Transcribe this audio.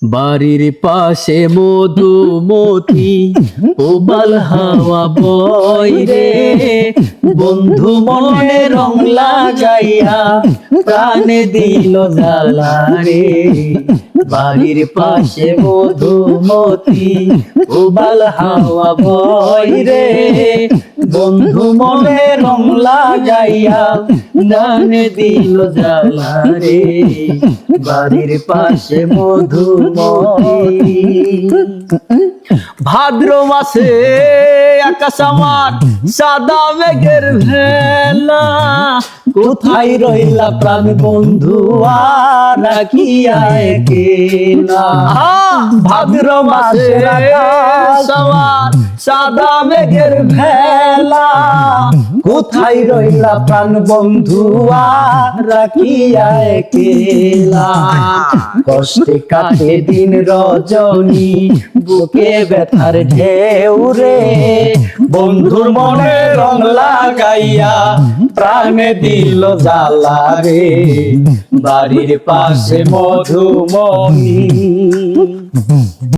বাড়ির পাশে মধুমতি উবাল হাওয়া বয় রে, বন্ধু মনে রং লাগাইয়া প্রাণে দিল জ্বালা রে। বাড়ির পাশে মধুমতি উবাল হাওয়া বয় রে, বন্ধু মনে রং লাগাইয়া প্রাণে দিল জ্বালা রে। বাড়ির পাশে মধুমতি। ভাদ্র মাসে আকাশ আমার সাদা মেঘের ভেলা, কোথায় রইলা প্রাণ বন্ধু আর রাখিয়া একলা। ভাদ্র মাসে আকাশ আমার সাদা মেঘের ভেলা, কোথায় রইলা প্রাণ বন্ধু আর রাখিয়া একলা। কষ্টে কাটে দিন রজনী বুকে ব্যথার ঢেউ রে, বন্ধুর মনে রং লাগাইয়া প্রাণে দিল জ্বালা রে। বাড়ির পাশে মধুমতি।